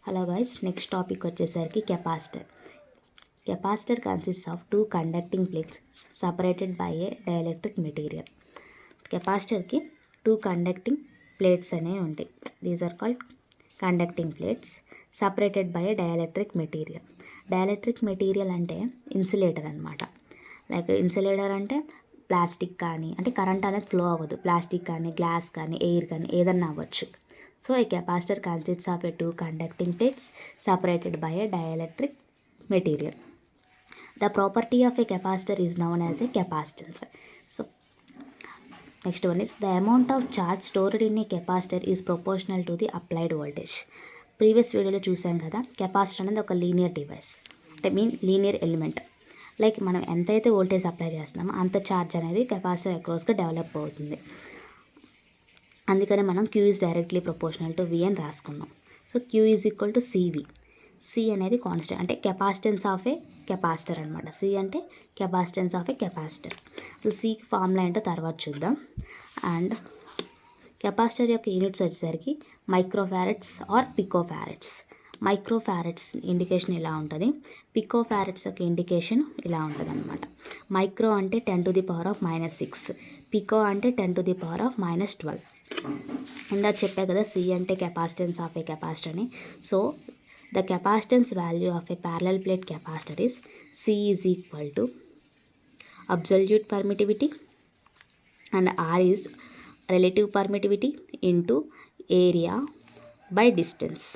Hello guys, next topic వచ్చేసరికి capacitor. Capacitor consist of two conducting plates separated by a dielectric material. కెపాసిటర్కి two conducting plates అనేవి ఉంటాయి. These are called conducting plates separated by a dielectric material. Dielectric material అంటే insulator అనమాట. Like insulator అంటే plastic కానీ, అంటే current అనేది flow అవ్వదు. ప్లాస్టిక్ కానీ, గ్లాస్ కానీ, ఎయిర్ కానీ ఏదన్నా అవ్వచ్చు. So a capacitor consists of a two conducting plates separated by a dielectric material. The property of a capacitor is known as a capacitance. So next one is the amount of charge stored in a capacitor is proportional to the applied voltage. Previous video lo chusam kada, capacitor అనేది ఒక linear device, అంటే linear element. Like మనం ఎంతైతే voltage apply చేస్తున్నామో అంత charge అనేది capacitor అక్రాస్గా develop అవుతుంది. అందుకనే మనం Q is directly proportional to V అని రాసుకున్నాం. So Q is equal to CV. C అనేది కాన్స్టెంట్, అంటే కెపాసిటెన్స్ ఆఫ్ ఏ కెపాసిటర్ అనమాట. C అంటే కెపాసిటెన్స్ ఆఫ్ ఏ కెపాసిటర్. అసలు Cకి ఫార్ములా ఏంటో తర్వాత చూద్దాం. అండ్ కెపాసిటర్ యొక్క యూనిట్స్ వచ్చేసరికి మైక్రోఫారెడ్స్ ఆర్ పికోఫారెడ్స్. మైక్రోఫారెడ్స్ ఇండికేషన్ ఇలా ఉంటుంది, పికోఫారెడ్స్ యొక్క ఇండికేషన్ ఇలా ఉంటుంది అనమాట. మైక్రో అంటే 10⁻⁻⁶, పికో అంటే 10⁻⁻12. ఇందాక చెప్పా కదా C అంటే కెపాసిటెన్స్ ఆఫ్ ఏ కెపాసిటర్ అని. So the capacitance value of a parallel plate capacitor is C is equal to absolute permittivity and R is relative permittivity into area by distance.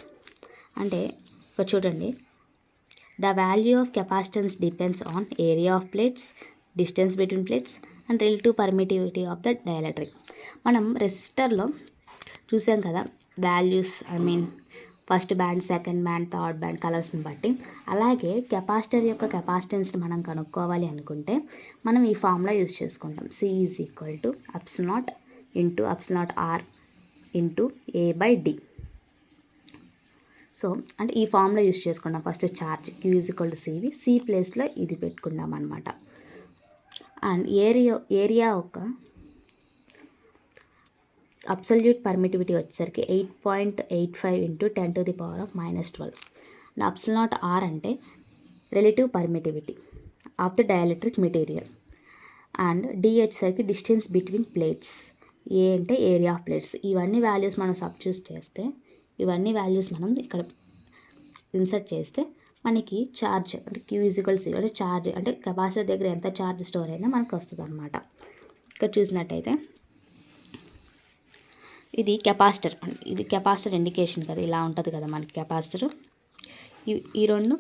అంటే ఇక్కడ చూడండి, the value of capacitance depends on area of plates, distance between plates and relative permittivity of the dielectric. మనం రెసిస్టర్లో చూసాం కదా values, first band, second band, third band కలర్స్ని బట్టి. అలాగే కెపాసిటర్ యొక్క కెపాసిటెన్స్ని మనం కనుక్కోవాలి అనుకుంటే మనం ఈ ఫార్ములా యూజ్ చేసుకుంటాం. C is equal to epsilon into epsilon R into A/D. So అంటే ఈ ఫార్ములా యూజ్ చేసుకుంటాం. First charge Q is equal to CV, C ప్లేస్లో ఇది పెట్టుకుందాం అనమాట. అండ్ ఏరియా యొక్క అబ్సల్యూట్ పర్మిటివిటీ వచ్చేసరికి 8.85 ఇంటూ 10⁻⁻12. ఎప్సిలాన్ R అంటే relative permittivity of the dielectric material. And D వచ్చేసరికి డిస్టెన్స్ బిట్వీన్ ప్లేట్స్. A అంటే ఏరియా ఆఫ్ ప్లేట్స్. ఇవన్నీ వాల్యూస్ మనం సబ్స్టిట్యూట్ చేస్తే, ఇవన్నీ వాల్యూస్ మనం ఇక్కడ ఇన్సర్ట్ చేస్తే మనకి ఛార్జ్ అంటే Q ఈజ్ ఈక్వల్ C, అంటే ఛార్జ్ అంటే కెపాసిటర్ దగ్గర ఎంత ఛార్జ్ స్టోర్ అయినా మనకు వస్తుంది అనమాట. ఇక్కడ చూసినట్టయితే ఇది కెపాసిటర్, ఇది కెపాసిటర్ ఇండికేషన్ కదా, ఇలా ఉంటుంది కదా మనకి కెపాసిటర్. ఈ రెండు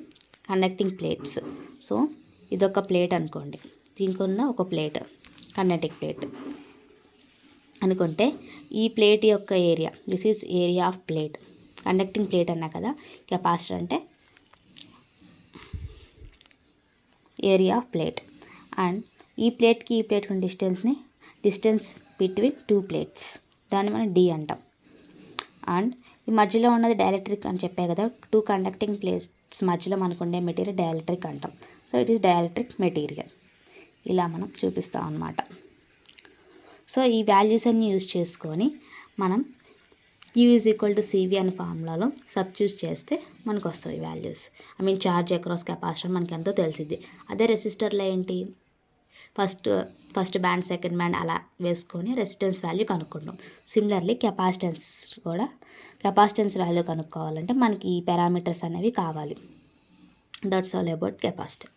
కండక్టింగ్ ప్లేట్స్. సో ఇదొక ప్లేట్ అనుకోండి, దీనికి ఉన్న ఒక ప్లేట్ కండక్టింగ్ ప్లేట్ అనుకుంటే ఈ ప్లేట్ యొక్క area, this is area half plate. Conducting plate అన్నా కదా, కెపాసిటర్ అంటే ఏరియా ఆఫ్ ప్లేట్. అండ్ ఈ ప్లేట్కి ఈ ప్లేట్కి ఉన్న డిస్టెన్స్ బిట్వీన్ టూ ప్లేట్స్, దాన్ని మనం D అంటాం. అండ్ ఈ మధ్యలో ఉన్నది డైఎలక్ట్రిక్ అని చెప్పే కదా, టూ కండక్టింగ్ ప్లేట్స్ మధ్యలో మనకు ఉండే మెటీరియల్ డైఎలక్ట్రిక్ అంటాం. So it is dielectric material. ఇలా మనం చూపిస్తాం అన్నమాట. సో ఈ వాల్యూస్ అన్ని యూజ్ చేసుకొని మనం Q is equal to CV అనే ఫార్ములాలో సబ్స్టిట్యూట్ చేస్తే మనకు వస్తుంది వాల్యూస్. ఛార్జ్ అక్రాస్ కెపాసిటర్ మనకి ఎంతో తెలిసింది. అదే రెసిస్టర్లో ఏంటి, ఫస్ట్ బ్యాండ్, సెకండ్ బ్యాండ్ అలా వేసుకొని రెసిస్టెన్స్ వాల్యూ కనుక్కుంటాం. సిమిలర్లీ కెపాసిటెన్స్ వాల్యూ కనుక్కోవాలంటే మనకి ఈ పారామీటర్స్ అనేవి కావాలి. That's all about capacitor.